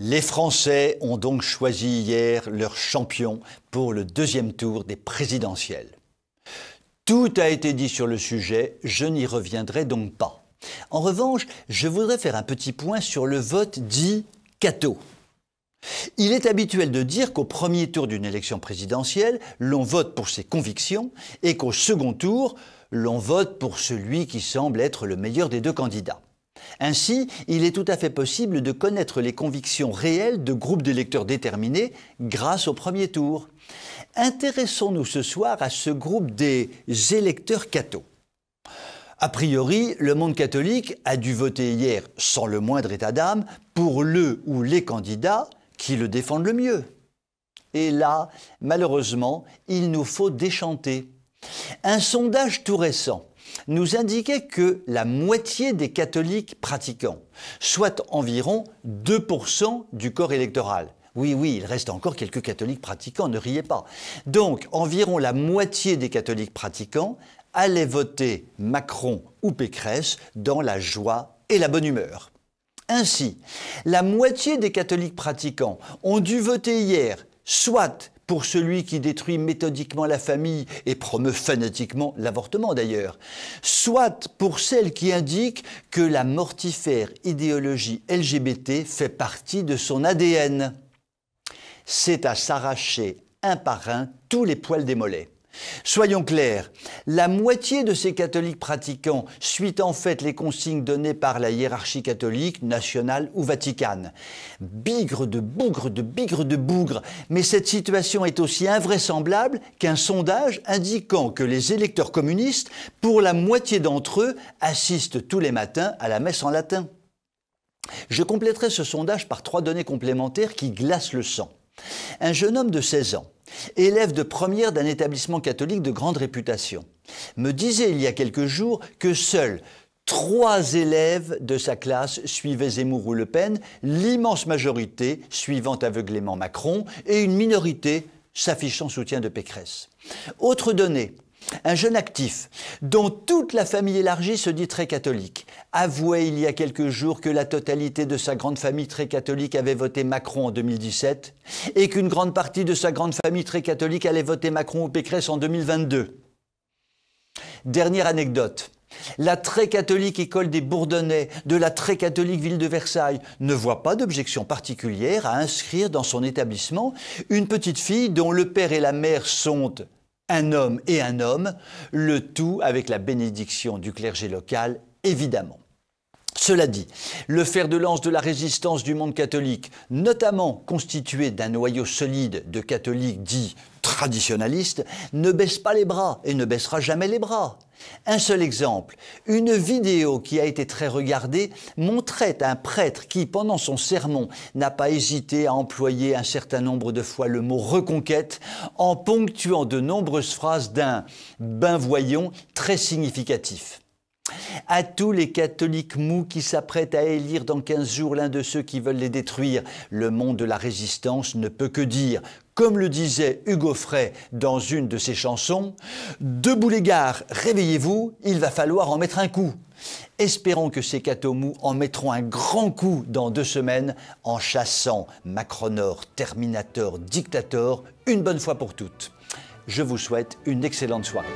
Les Français ont donc choisi hier leur champion pour le deuxième tour des présidentielles. Tout a été dit sur le sujet, je n'y reviendrai donc pas. En revanche, je voudrais faire un petit point sur le vote dit Cato. Il est habituel de dire qu'au premier tour d'une élection présidentielle, l'on vote pour ses convictions et qu'au second tour, l'on vote pour celui qui semble être le meilleur des deux candidats. Ainsi, il est tout à fait possible de connaître les convictions réelles de groupes d'électeurs déterminés grâce au premier tour. Intéressons-nous ce soir à ce groupe des électeurs cathos. A priori, le monde catholique a dû voter hier, sans le moindre état d'âme, pour le ou les candidats qui le défendent le mieux. Et là, malheureusement, il nous faut déchanter. Un sondage tout récent nous indiquait que la moitié des catholiques pratiquants, soit environ 2% du corps électoral. Oui, il reste encore quelques catholiques pratiquants, ne riez pas. Donc, environ la moitié des catholiques pratiquants allaient voter Macron ou Pécresse dans la joie et la bonne humeur. Ainsi, la moitié des catholiques pratiquants ont dû voter hier, soit pour celui qui détruit méthodiquement la famille et promeut fanatiquement l'avortement d'ailleurs, soit pour celle qui indique que la mortifère idéologie LGBT fait partie de son ADN. C'est à s'arracher un par un tous les poils des mollets. Soyons clairs, la moitié de ces catholiques pratiquants suit en fait les consignes données par la hiérarchie catholique, nationale ou vaticane. Bigre de bougre de bigre de bougre, mais cette situation est aussi invraisemblable qu'un sondage indiquant que les électeurs communistes, pour la moitié d'entre eux, assistent tous les matins à la messe en latin. Je compléterai ce sondage par 3 données complémentaires qui glacent le sang. Un jeune homme de 16 ans, élève de première d'un établissement catholique de grande réputation, me disait il y a quelques jours que seuls 3 élèves de sa classe suivaient Zemmour ou Le Pen, l'immense majorité suivant aveuglément Macron et une minorité s'affichant soutien de Pécresse. Autre donnée, un jeune actif, dont toute la famille élargie se dit très catholique, avouait il y a quelques jours que la totalité de sa grande famille très catholique avait voté Macron en 2017 et qu'une grande partie de sa grande famille très catholique allait voter Macron ou Pécresse en 2022. Dernière anecdote. La très catholique école des Bourdonnais de la très catholique ville de Versailles ne voit pas d'objection particulière à inscrire dans son établissement une petite fille dont le père et la mère sont un homme et un homme, le tout avec la bénédiction du clergé local, évidemment. Cela dit, le fer de lance de la résistance du monde catholique, notamment constitué d'un noyau solide de catholiques dits traditionalistes, ne baisse pas les bras et ne baissera jamais les bras. Un seul exemple, une vidéo qui a été très regardée montrait un prêtre qui, pendant son sermon, n'a pas hésité à employer un certain nombre de fois le mot « reconquête » en ponctuant de nombreuses phrases d'un « ben voyons » très significatif. À tous les catholiques mous qui s'apprêtent à élire dans 15 jours l'un de ceux qui veulent les détruire, le monde de la résistance ne peut que dire, comme le disait Hugo Frey dans une de ses chansons, « Debout les gares, réveillez-vous, il va falloir en mettre un coup ». Espérons que ces cathos mous en mettront un grand coup dans 2 semaines en chassant Macronor, Terminator, Dictator, une bonne fois pour toutes. Je vous souhaite une excellente soirée.